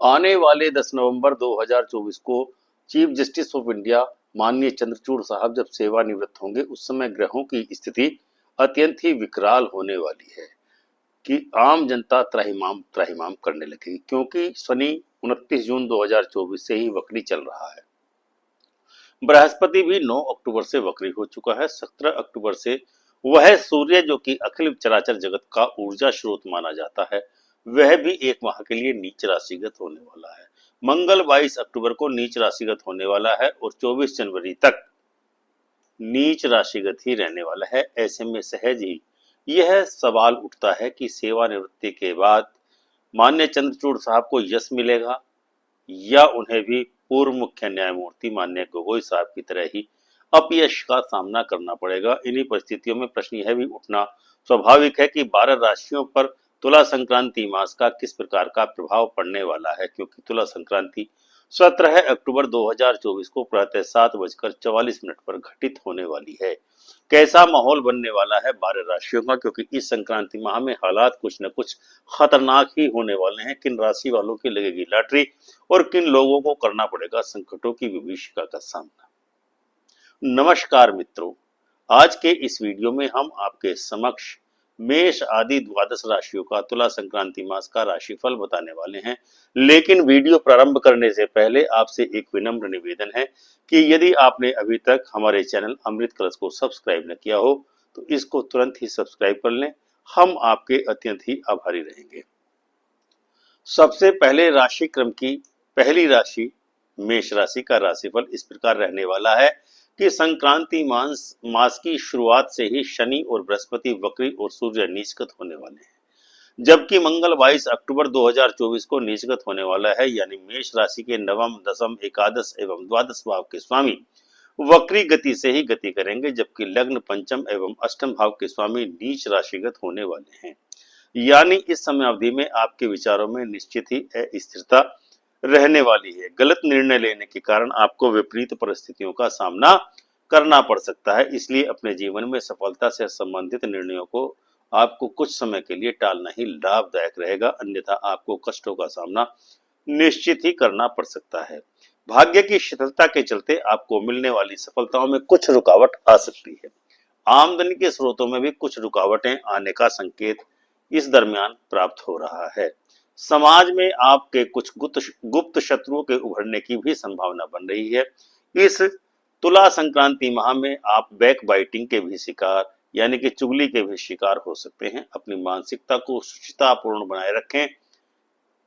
आने वाले 10 नवंबर 2024 को चीफ जस्टिस ऑफ इंडिया माननीय चंद्रचूड़ साहब जब सेवानिवृत्त होंगे, उस समय ग्रहों की स्थिति अत्यंत ही विकराल होने वाली है कि आम जनता त्राहिमाम त्राहिमाम करने लगेगी, क्योंकि शनि 29 जून 2024 से ही वक्री चल रहा है। बृहस्पति भी 9 अक्टूबर से वक्री हो चुका है। 17 अक्टूबर से वह सूर्य, जो कि अखिल चराचर जगत का ऊर्जा स्रोत माना जाता है, वह भी एक माह के लिए नीच राशिगत होने वाला है। मंगल 22 अक्टूबर को नीच राशिगत होने वाला है और 24 जनवरी तक नीच राशिगत ही रहने वाला है। ऐसे में सहज ही यह सवाल उठता है कि सेवानिवृत्ति के बाद माननीय चंद्रचूड़ साहब को यश मिलेगा या उन्हें भी पूर्व मुख्य न्यायमूर्ति माननीय गोगोई साहब की तरह ही अपयश का सामना करना पड़ेगा। इन्हीं परिस्थितियों में प्रश्न यह भी उठना स्वाभाविक है कि 12 राशियों पर तुला संक्रांति मास का किस प्रकार का प्रभाव पड़ने वाला है, क्योंकि तुला संक्रांति 17 अक्टूबर 2024 को प्रातः 7:44 पर घटित होने वाली है। कैसा माहौल बनने वाला है 12 राशियों का, क्योंकि इस संक्रांति माह में हालात कुछ न कुछ खतरनाक ही होने वाले हैं। किन राशि वालों की लगेगी लॉटरी और किन लोगों को करना पड़ेगा संकटों की विभीषिका का सामना। नमस्कार मित्रों, आज के इस वीडियो में हम आपके समक्ष मेष आदि द्वादश राशियों का तुला संक्रांति मास का राशिफल बताने वाले हैं। लेकिन वीडियो प्रारंभ करने से पहले आपसे एक विनम्र निवेदन है कि यदि आपने अभी तक हमारे चैनल अमृत कलश को सब्सक्राइब न किया हो तो इसको तुरंत ही सब्सक्राइब कर लें। हम आपके अत्यंत ही आभारी रहेंगे। सबसे पहले राशि क्रम की पहली राशि मेष राशि का राशिफल इस प्रकार रहने वाला है कि संक्रांति मास की शुरुआत से ही शनि और बृहस्पति वक्री और सूर्य नीचगत होने वाले हैं, जबकि मंगल 22 अक्टूबर 2024 को नीचगत होने वाला है। यानी मेष राशि के नवम, दसम, एकादश एवं द्वादश भाव के स्वामी वक्री गति से ही गति करेंगे, जबकि लग्न, पंचम एवं अष्टम भाव के स्वामी नीच राशिगत होने वाले हैं। यानी इस समय अवधि में आपके विचारों में निश्चित ही अस्थिरता रहने वाली है। गलत निर्णय लेने के कारण आपको विपरीत परिस्थितियों का सामना करना पड़ सकता है। इसलिए अपने जीवन में सफलता से संबंधित निर्णयों को आपको कुछ समय के लिए टालना ही लाभदायक रहेगा, अन्यथा आपको कष्टों का सामना निश्चित ही करना पड़ सकता है। भाग्य की शिथिलता के चलते आपको मिलने वाली सफलताओं में कुछ रुकावट आ सकती है। आमदनी के स्रोतों में भी कुछ रुकावटें आने का संकेत इस दरमियान प्राप्त हो रहा है। समाज में आपके कुछ गुप्त शत्रुओं के उभरने की भी संभावना बन रही है। इस तुला संक्रांति माह में आप बैक बाइटिंग के भी शिकार, यानी कि चुगली के भी शिकार हो सकते हैं। अपनी मानसिकता को शुचितापूर्ण बनाए रखें,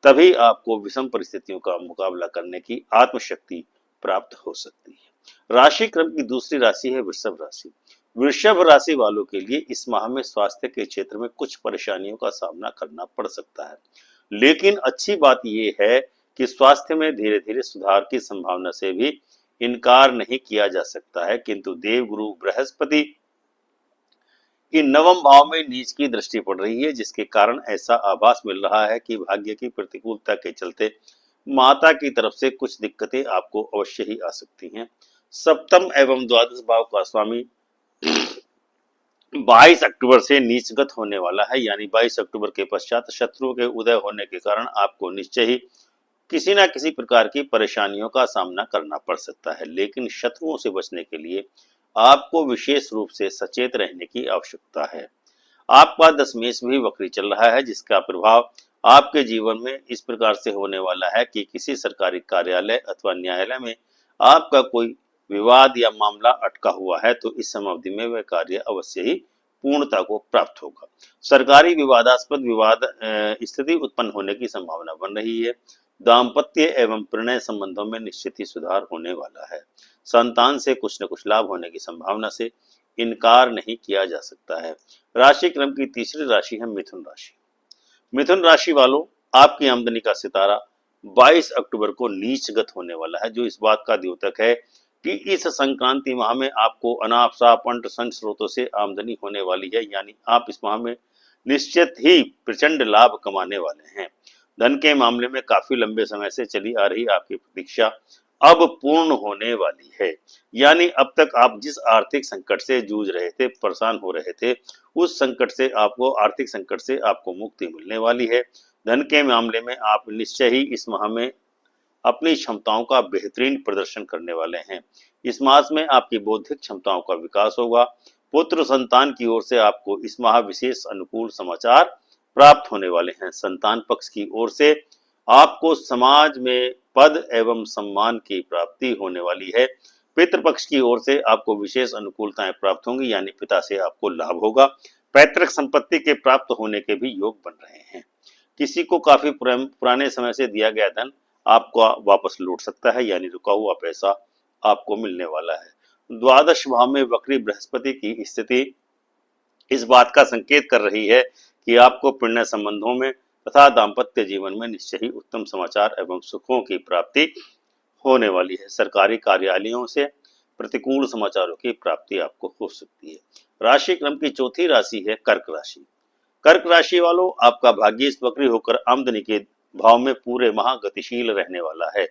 तभी आपको विषम परिस्थितियों का मुकाबला करने की आत्मशक्ति प्राप्त हो सकती है। राशि क्रम की दूसरी राशि है वृषभ राशि। वृषभ राशि वालों के लिए इस माह में स्वास्थ्य के क्षेत्र में कुछ परेशानियों का सामना करना पड़ सकता है, लेकिन अच्छी बात यह है कि स्वास्थ्य में धीरे धीरे सुधार की संभावना से भी इनकार नहीं किया जा सकता है। किंतु देवगुरु बृहस्पति कि नवम भाव में नीच की दृष्टि पड़ रही है, जिसके कारण ऐसा आभास मिल रहा है कि भाग्य की प्रतिकूलता के चलते माता की तरफ से कुछ दिक्कतें आपको अवश्य ही आ सकती हैं। सप्तम एवं द्वादश भाव का स्वामी 22 अक्टूबर से नीचगत होने वाला है। यानी 22 अक्टूबर के पश्चात शत्रुओं के उदय होने के कारण आपको निश्चय ही किसी न किसी प्रकार की परेशानियों का सामना करना पड़ सकता है, लेकिन शत्रुओं से बचने के लिए आपको विशेष रूप से सचेत रहने की आवश्यकता है। आपका दशमेश भी वक्री चल रहा है, जिसका प्रभाव आपके जीवन में इस प्रकार से होने वाला है कि किसी सरकारी कार्यालय अथवा न्यायालय में आपका कोई विवाद या मामला अटका हुआ है तो इस समय अवधि में वह कार्य अवश्य ही पूर्णता को प्राप्त होगा। सरकारी विवादास्पद विवाद स्थिति उत्पन्न होने की संभावना बन रही है। दाम्पत्य एवं प्रणय संबंधों में निश्चित ही सुधार होने वाला है। संतान से कुछ न कुछ लाभ होने की संभावना से इनकार नहीं किया जा सकता है। राशि क्रम की तीसरी राशि है मिथुन राशि। मिथुन राशि वालों, आपकी आमदनी का सितारा 22 अक्टूबर को नीचगत होने वाला है, जो इस बात का द्योतक है कि इस संक्रांति माह में आपको अनाप शनाप अंट संट स्रोतों से आमदनी होने वाली है। यानी आप इस माह में निश्चित ही प्रचंड लाभ कमाने वाले हैं। धन के मामले में काफी लंबे समय से चली आ रही आपकी प्रतीक्षा अब पूर्ण होने वाली है। यानी अब तक आप जिस आर्थिक संकट से जूझ रहे थे, परेशान हो रहे थे, उस संकट से आपको आर्थिक संकट से आपको मुक्ति मिलने वाली है। धन के मामले में आप निश्चय ही इस माह में अपनी क्षमताओं का बेहतरीन प्रदर्शन करने वाले हैं। इस मास में आपकी बौद्धिक क्षमताओं का विकास होगा। पुत्र संतान की ओर से आपको इस माह विशेष अनुकूल समाचार प्राप्त होने वाले हैं। संतान पक्ष की ओर से आपको समाज में पद एवं सम्मान की प्राप्ति होने वाली है। पितृपक्ष की ओर से आपको विशेष अनुकूलताएं प्राप्त होंगी, यानी पिता से आपको लाभ होगा। पैतृक संपत्ति के प्राप्त होने के भी योग बन रहे हैं। किसी को काफी पुराने समय से दिया गया धन आपको वापस लौट सकता है, यानी रुका हुआ पैसा आपको मिलने वाला है। द्वादश भाव में वक्री बृहस्पति की स्थिति इस बात का संकेत कर रही है कि आपको प्रणय संबंधों में तथा दाम्पत्य जीवन में निश्चय ही उत्तम समाचार एवं सुखों की प्राप्ति होने वाली है। सरकारी कार्यालयों से प्रतिकूल समाचारों की प्राप्ति आपको हो सकती है। राशि क्रम की चौथी राशि है कर्क राशि। कर्क राशि वालों, आपका भाग्य इस वक्री होकर आमदनी के भाव में पूरे माह गतिशील रहने वाला है,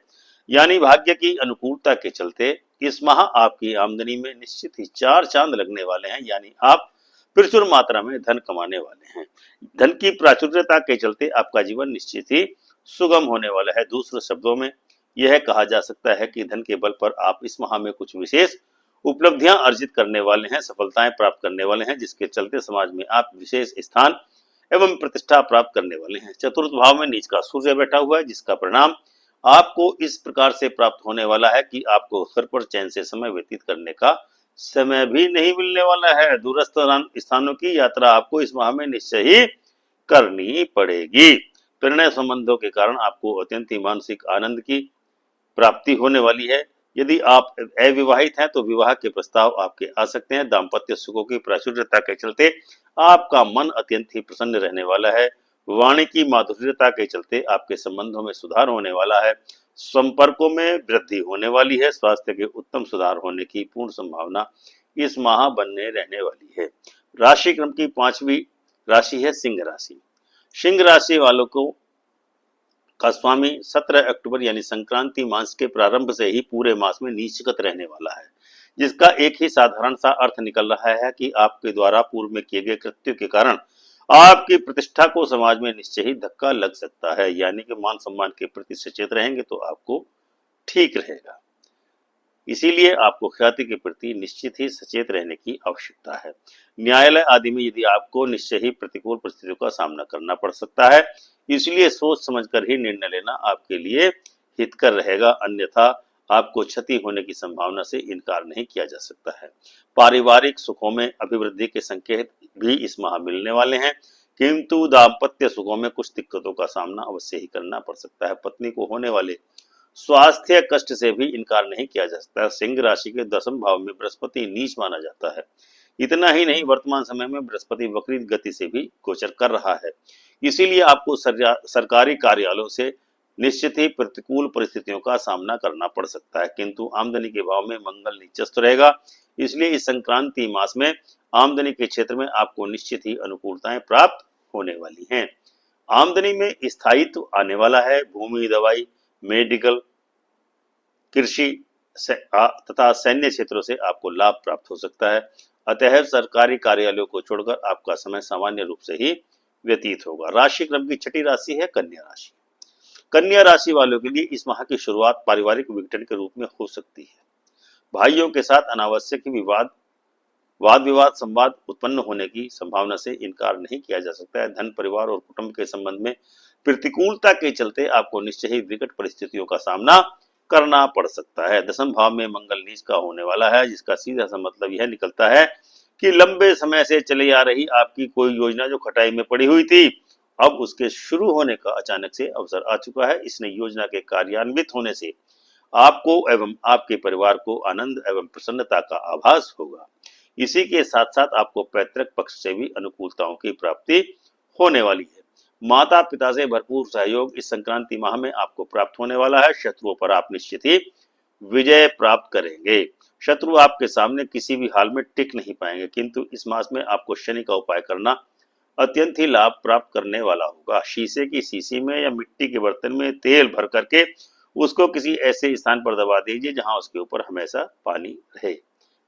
यानी भाग्य की अनुकूलता के चलते इस माह आपकी आमदनी में निश्चित ही चार चांद लगने वाले हैं, यानी आप प्रचुर मात्रा में धन कमाने वाले हैं। धन की प्राचुर्यता के चलते आपका जीवन निश्चित ही सुगम होने वाला है। दूसरे शब्दों में यह कहा जा सकता है कि धन के बल पर आप इस माह में कुछ विशेष उपलब्धियां अर्जित करने वाले हैं, सफलताएं प्राप्त करने वाले हैं, जिसके चलते समाज में आप विशेष स्थान एवं प्रतिष्ठा प्राप्त करने वाले हैं। चतुर्थ भाव में नीच का सूर्य बैठा हुआ है, जिसका परिणाम आपको इस प्रकार से प्राप्त होने वाला है कि आपको घर पर चैन से समय व्यतीत करने का समय भी नहीं मिलने वाला है। दूरस्थ स्थानों की यात्रा आपको इस माह में निश्चय ही करनी पड़ेगी। प्रणय संबंधों के कारण आपको अत्यंत ही मानसिक आनंद की प्राप्ति होने वाली है। यदि आप अविवाहित हैं तो विवाह के प्रस्ताव आपके आ सकते हैं। दाम्पत्य सुखों की प्राचुर्यता के चलते आपका मन अत्यंत ही प्रसन्न रहने वाला है। वाणी की माधुर्यता के चलते आपके संबंधों में सुधार होने वाला है। संपर्कों में वृद्धि होने वाली है। स्वास्थ्य के उत्तम सुधार होने की पूर्ण संभावना इस माह बनने रहने वाली है। राशि क्रम की पांचवी राशि है सिंह राशि। सिंह राशि वालों को का स्वामी 17 अक्टूबर यानी संक्रांति मास के प्रारंभ से ही पूरे मास में नीचगत रहने वाला है, जिसका एक ही साधारण सा अर्थ निकल रहा है कि आपके द्वारा पूर्व में किए गए कृत्यों के कारण आपकी प्रतिष्ठा को समाज में निश्चय ही धक्का लग सकता है, यानी कि मान सम्मान के प्रति सचेत रहेंगे तो आपको ठीक रहेगा। इसीलिए आपको ख्याति के प्रति निश्चित ही सचेत रहने की आवश्यकता है। न्यायालय आदि में यदि आपको निश्चय ही प्रतिकूल परिस्थितियों का सामना करना पड़ सकता है, इसलिए सोच समझकर ही निर्णय लेना आपके लिए हितकर रहेगा, अन्यथा आपको क्षति होने की संभावना से इनकार नहीं किया जा सकता है। पारिवारिक सुखों में अभिवृद्धि के संकेत भी इस माह मिलने वाले हैं, किंतु दाम्पत्य सुखों में कुछ दिक्कतों का सामना अवश्य ही करना पड़ सकता है। पत्नी को होने वाले स्वास्थ्य कष्ट से भी इनकार नहीं किया जा सकता। सिंह राशि के दसम भाव में बृहस्पति नीच माना जाता है। इतना ही नहीं, वर्तमान समय में बृहस्पति वक्री गति से भी गोचर कर रहा है। इसीलिए आपको सरकारी कार्यालयों से निश्चित ही प्रतिकूल परिस्थितियों का सामना करना पड़ सकता है, किंतु आमदनी के भाव में मंगल नीचस्थ रहेगा। इसलिए इस संक्रांति मास में आमदनी के क्षेत्र में आपको निश्चित ही अनुकूलताएं प्राप्त होने वाली हैं। आमदनी में स्थायित्व आने वाला है। भूमि, दवाई, मेडिकल, कृषि तथा सैन्य क्षेत्रों से आपको लाभ प्राप्त हो सकता है। अतः सरकारी कार्यालयों को छोड़कर आपका समय सामान्य रूप से ही व्यतीत होगा। राशि क्रम की छठी राशि है कन्या राशि। कन्या राशि वालों के लिए इस माह की शुरुआत पारिवारिक विघटन के रूप में हो सकती है। भाइयों के साथ अनावश्यक वाद विवाद संवाद उत्पन्न होने की संभावना से इनकार नहीं किया जा सकता है। धन, परिवार और कुटुंब के संबंध में प्रतिकूलता के चलते आपको निश्चय ही विकट परिस्थितियों का सामना करना पड़ सकता है। दसम भाव में मंगल नीच का होने वाला है, जिसका सीधा सा मतलब यह निकलता है कि लंबे समय से चली आ रही आपकी कोई योजना जो खटाई में पड़ी हुई थी, अब उसके शुरू होने का अचानक से अवसर आ चुका है। इसने योजना के कार्यान्वित होने से आपको एवं आपके परिवार को आनंद एवं प्रसन्नता का आभास होगा। इसी के साथ साथ आपको पैतृक पक्ष से भी अनुकूलताओं की प्राप्ति होने वाली है। माता पिता से भरपूर सहयोग इस संक्रांति माह में आपको प्राप्त होने वाला है। शत्रुओं पर आप निश्चित ही विजय प्राप्त करेंगे। शत्रु आपके सामने किसी भी हाल में टिक नहीं पाएंगे, किंतु इस मास में आपको शनि का उपाय करना अत्यंत ही लाभ प्राप्त करने वाला होगा। शीशे की शीशी में या मिट्टी के बर्तन में तेल भर करके उसको किसी ऐसे स्थान पर दबा दीजिए जहां उसके ऊपर हमेशा पानी रहे।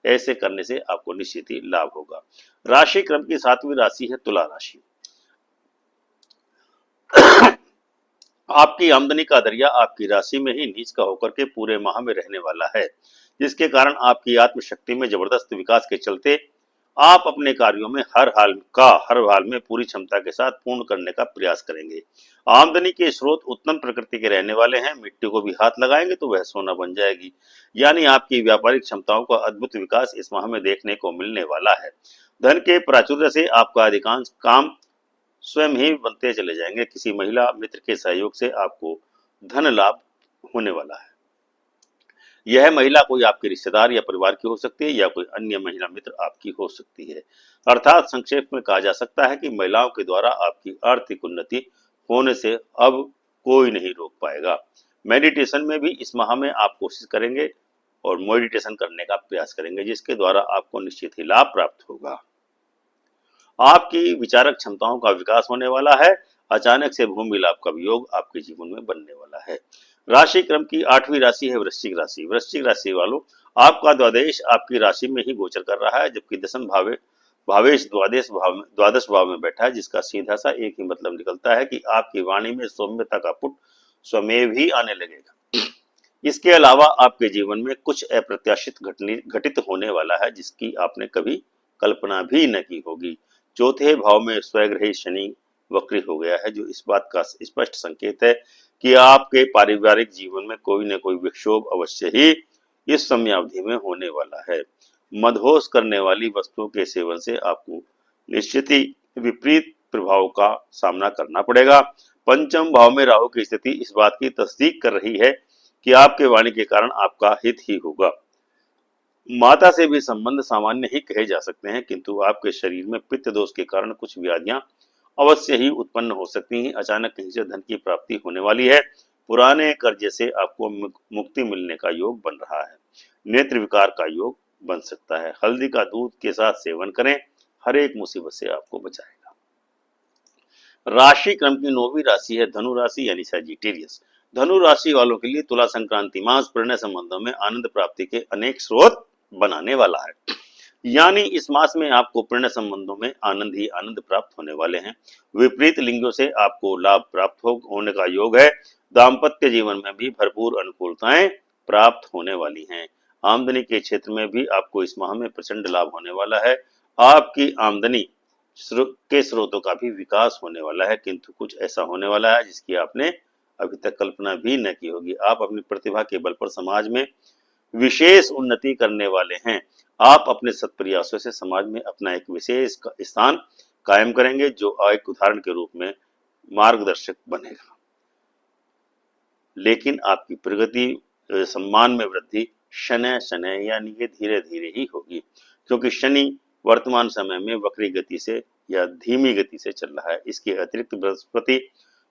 ऐसे करने से आपको निश्चित ही लाभ होगा। राशि क्रम की सातवीं राशि है तुला राशि। आपकी आमदनी का दरिया आपकी राशि में ही नीच का होकर के पूरे माह में रहने वाला है, जिसके कारण आपकी आत्मशक्ति में जबरदस्त विकास के चलते आप अपने कार्यों में हर हाल में पूरी क्षमता के साथ पूर्ण करने का प्रयास करेंगे। आमदनी के स्रोत उत्तम प्रकृति के रहने वाले हैं। मिट्टी को भी हाथ लगाएंगे तो वह सोना बन जाएगी। यानी आपकी व्यापारिक क्षमताओं का अद्भुत विकास इस माह में देखने को मिलने वाला है। धन के प्राचुर्य से आपका अधिकांश काम स्वयं ही बनते चले जाएंगे। किसी महिला मित्र के सहयोग से आपको धन लाभ होने वाला है। यह महिला कोई आपके रिश्तेदार या परिवार की हो सकती है या कोई अन्य महिला मित्र आपकी हो सकती है। अर्थात संक्षेप में कहा जा सकता है कि महिलाओं के द्वारा आपकी आर्थिक उन्नति होने से अब कोई नहीं रोक पाएगा। मेडिटेशन में भी इस माह में आप कोशिश करेंगे और मेडिटेशन करने का प्रयास करेंगे, जिसके द्वारा आपको निश्चित ही लाभ प्राप्त होगा। आपकी विचारक क्षमताओं का विकास होने वाला है। अचानक से भूमि लाभ का योग आपके जीवन में बनने वाला है। राशि क्रम की 8वीं राशि है वृश्चिक राशि। वृश्चिक राशि वालों, आपका द्वादश आपकी राशि में ही गोचर कर रहा है, जबकि दशम भावेश द्वादश भाव में बैठा है, जिसका सीधा सा एक ही मतलब निकलता है कि आपकी वाणी में सौम्यता का पुट स्वमेव ही आने लगेगा। इसके अलावा आपके जीवन में कुछ अप्रत्याशित घटित होने वाला है, जिसकी आपने कभी कल्पना भी न की होगी। चौथे भाव में स्वग्रही शनि वक्री हो गया है, जो इस बात का स्पष्ट संकेत है कि आपके पारिवारिक जीवन में कोई न कोई विक्षोभ अवश्य ही इस समयावधि में होने वाला है। मदहोश करने वाली वस्तुओं के सेवन से आपको निश्चित ही विपरीत प्रभाव का सामना करना पड़ेगा। पंचम भाव में राहु की स्थिति इस बात की तस्दीक कर रही है कि आपके वाणी के कारण आपका हित ही होगा। माता से भी संबंध सामान्य ही कहे जा सकते हैं, किंतु आपके शरीर में पित्त दोष के कारण कुछ व्याधियां अवश्य ही उत्पन्न हो सकती हैं। अचानक कहीं से धन की प्राप्ति होने वाली है। पुराने कर्जे से आपको मुक्ति मिलने का योग बन रहा है। नेत्र विकार का योग बन सकता है। हल्दी का दूध के साथ सेवन करें, हर एक मुसीबत से आपको बचाएगा। राशि क्रम की 9वीं राशि है धनु राशि यानी सैजिटेरियस। धनु राशि वालों के लिए तुला संक्रांति मास प्रणय संबंधों में आनंद प्राप्ति के अनेक स्रोत बनाने वाला है। यानी इस मास में आपको प्रणय संबंधों में आनंद ही आनंद प्राप्त होने वाले हैं। विपरीत लिंगों से आपको लाभ प्राप्त होने का योग है। दाम्पत्य जीवन में भी भरपूर अनुकूलताएं प्राप्त होने वाली हैं। आमदनी के क्षेत्र में भी आपको इस माह में प्रचंड लाभ होने वाला है। आपकी आमदनी के स्रोतों का भी विकास होने वाला है, किंतु कुछ ऐसा होने वाला है जिसकी आपने अभी तक कल्पना भी न की होगी। आप अपनी प्रतिभा के बल पर समाज में विशेष उन्नति करने वाले हैं। आप अपने सत्प्रयासों से समाज में अपना एक विशेष स्थान कायम करेंगे, जो एक उदाहरण के रूप में मार्गदर्शक बनेगा। लेकिन आपकी प्रगति सम्मान में वृद्धि शनय शनय यानी कि धीरे धीरे ही होगी, क्योंकि शनि वर्तमान समय में वक्री गति से या धीमी गति से चल रहा है। इसके अतिरिक्त बृहस्पति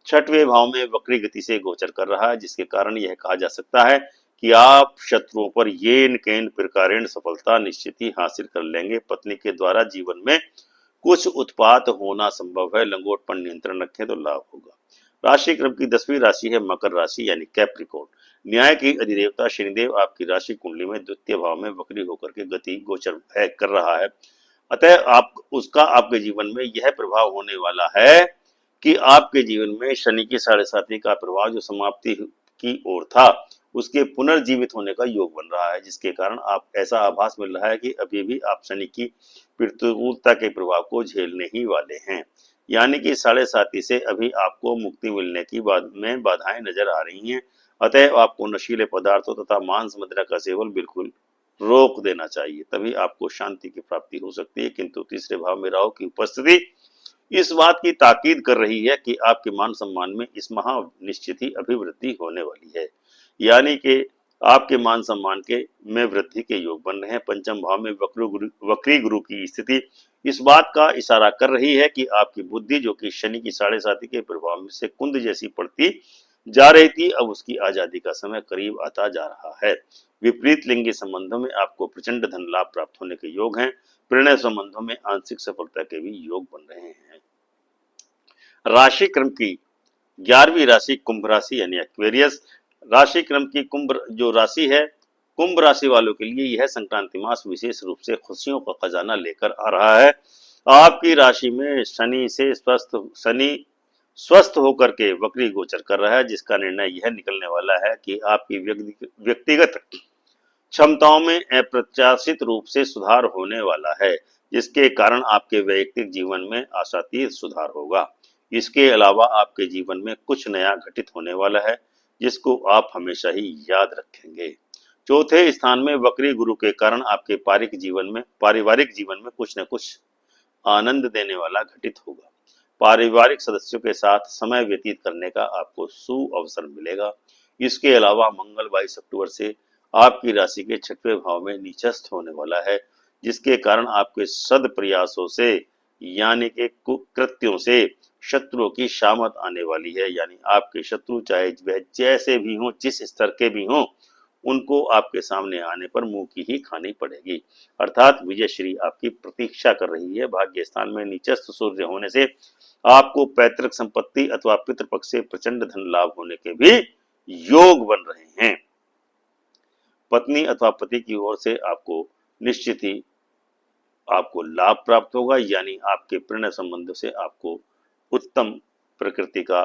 6वें भाव में वक्री गति से गोचर कर रहा है, जिसके कारण यह कहा जा सकता है कि आप शत्रुओं पर येन केन प्रकारेण सफलता निश्चित ही हासिल कर लेंगे। पत्नी के द्वारा जीवन में कुछ उत्पात होना संभव है। लंगोट पर नियंत्रण रखें तो लाभ होगा। राशि क्रम की 10वीं राशि है मकर राशि यानी कैप्रिकॉर्न। न्याय की अधिदेवता शनिदेव आपकी राशि कुंडली में द्वितीय भाव में वक्री होकर के गति गोचर कर रहा है। अतः आपके जीवन में यह प्रभाव होने वाला है कि आपके जीवन में शनि की 7.5 का प्रभाव जो समाप्ति की ओर था, उसके पुनर्जीवित होने का योग बन रहा है, जिसके कारण आप ऐसा आभास मिल रहा है कि अभी भी आप शनि की प्रतिकूलता के प्रभाव को झेलने ही वाले हैं। यानी कि 7.5 से अभी आपको मुक्ति मिलने की बाधाएं नजर आ रही हैं। अतः आपको नशीले पदार्थों तथा मांस मदिरा का सेवन बिल्कुल रोक देना चाहिए, तभी आपको शांति की प्राप्ति हो सकती है। किंतु तीसरे भाव में राहु की उपस्थिति इस बात की ताकीद कर रही है कि आपके मान सम्मान में इस माह निश्चित ही अभिवृद्धि होने वाली है। यानी कि आपके मान सम्मान के में वृद्धि के योग बन रहे हैं। पंचम भाव में वक्री गुरु की स्थिति इस बात का इशारा कर रही है कि आपकी बुद्धि, जो कि शनि की 7.5 के प्रभाव से कुंद जैसी पड़ती जा रही थी, अब उसकी आजादी का समय करीब आता जा रहा है। विपरीत लिंगी संबंधों में आपको प्रचंड धन लाभ प्राप्त होने के योग हैं। प्रणय संबंधों में आंशिक सफलता के भी योग बन रहे हैं। राशि क्रम की 11वीं राशि कुंभ राशि यानी एक्वेरियस। राशि क्रम की कुंभ जो राशि है, कुंभ राशि वालों के लिए यह संक्रांति मास विशेष रूप से खुशियों का खजाना लेकर आ रहा है। आपकी राशि में शनि स्वस्थ होकर के वक्री गोचर कर रहा है, जिसका निर्णय यह निकलने वाला है कि आपकी व्यक्तिगत क्षमताओं में अप्रत्याशित रूप से सुधार होने वाला है, जिसके कारण आपके वैयक्तिक जीवन में आशातीत सुधार होगा। इसके अलावा आपके जीवन में कुछ नया घटित होने वाला है, जिसको आप हमेशा ही याद रखेंगे। चौथे स्थान में वक्री गुरु के कारण आपके पारिवारिक जीवन में कुछ न कुछ आनंद देने वाला घटित होगा। पारिवारिक सदस्यों के साथ समय व्यतीत करने का आपको सुअवसर मिलेगा। इसके अलावा मंगल 22 अक्टूबर से आपकी राशि के 6वें भाव में नीचस्थ होने वाला है, जिसके कारण आपके सद प्रयासों से यानी कि कुकृत्यों से शत्रुओं की शामत आने वाली है। यानी आपके शत्रु चाहे वह जैसे भी हों, जिस स्तर के भी हों, उनको आपके सामने आने पर मुंह की ही खानी पड़ेगी। अर्थात विजयश्री आपकी प्रतीक्षा कर रही है। भाग्य स्थान में नीचस्थ सूर्य होने से आपको पैतृक संपत्ति अथवा पितृपक्ष से प्रचंड धन लाभ होने के भी योग बन रहे हैं। पत्नी अथवा पति की ओर से आपको निश्चित ही आपको लाभ प्राप्त होगा। यानी आपके प्रणय संबंधों से आपको उत्तम प्रकृति का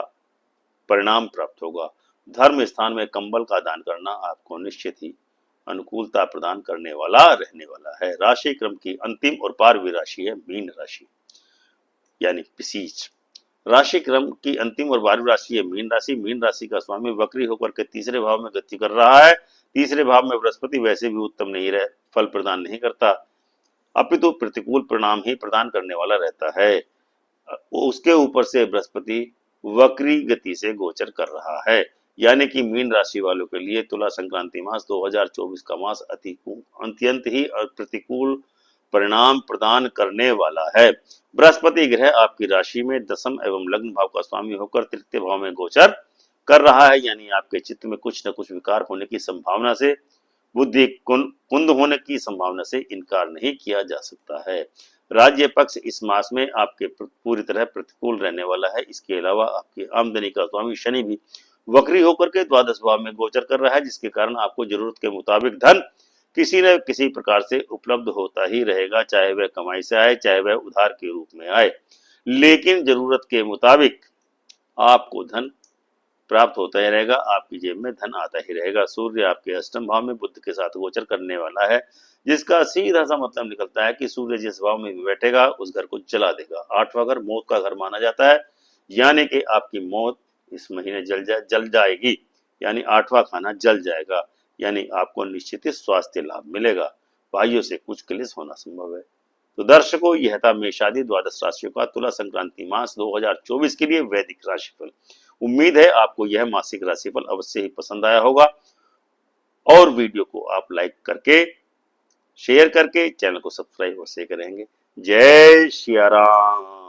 परिणाम प्राप्त होगा। धर्म स्थान में कंबल का दान करना आपको निश्चित ही अनुकूलता प्रदान करने वाला रहने वाला है। राशि क्रम की अंतिम और पारवी राशि है मीन राशि, यानी पिसीच। राशि क्रम की अंतिम और 12वीं राशि है मीन राशि। मीन राशि का स्वामी वक्री होकर के तीसरे भाव में गति कर रहा है। तीसरे भाव में बृहस्पति वैसे भी उत्तम नहीं रहे, फल प्रदान नहीं करता, अपितु प्रतिकूल परिणाम ही प्रदान करने वाला रहता है। उसके ऊपर से बृहस्पति वक्री गति से गोचर कर रहा है। यानी कि मीन राशि वालों के लिए तुला संक्रांति मास 2024 का मास अत्यंत ही प्रतिकूल परिणाम प्रदान करने वाला है। बृहस्पति ग्रह आपकी राशि में दशम एवं लग्न भाव का स्वामी होकर तृतीय भाव में गोचर कर रहा है। यानी आपके चित्त में कुछ न कुछ विकार होने की संभावना से, बुद्धि कुंद होने की संभावना से इनकार नहीं किया जा सकता है। राज्य पक्ष इस मास में आपके पूरी तरह प्रतिकूल रहने वाला है। इसके अलावा आपकी आमदनी का स्वामी शनि भी वक्री होकर के द्वादश भाव में गोचर कर रहा है, जिसके कारण आपको जरूरत के मुताबिक धन किसी न किसी प्रकार से उपलब्ध होता ही रहेगा, चाहे वह कमाई से आए, चाहे वह उधार के रूप में आए, लेकिन जरूरत के मुताबिक आपको धन प्राप्त होता ही रहेगा, आपकी जेब में धन आता ही रहेगा। सूर्य आपके अष्टम भाव में बुध के साथ गोचर करने वाला है, जिसका सीधा सा मतलब निकलता है कि सूर्य जिस भाव में भी बैठेगा उस घर को जला देगा। 8वां घर मौत का घर माना जाता है, यानी कि आपकी मौत इस महीने जल जाएगी, यानी 8वां खाना जल जाएगा। यानी आपको निश्चित ही स्वास्थ्य लाभ मिलेगा। भाइयों से कुछ क्लेश होना संभव है। तो दर्शकों, यह था मेषादि द्वादश राशियों का तुला संक्रांति मास 2024 के लिए वैदिक राशिफल। उम्मीद है आपको यह मासिक राशिफल अवश्य ही पसंद आया होगा और वीडियो को आप लाइक करके, शेयर करके चैनल को सब्सक्राइब अवश्य करेंगे। जय श्री राम।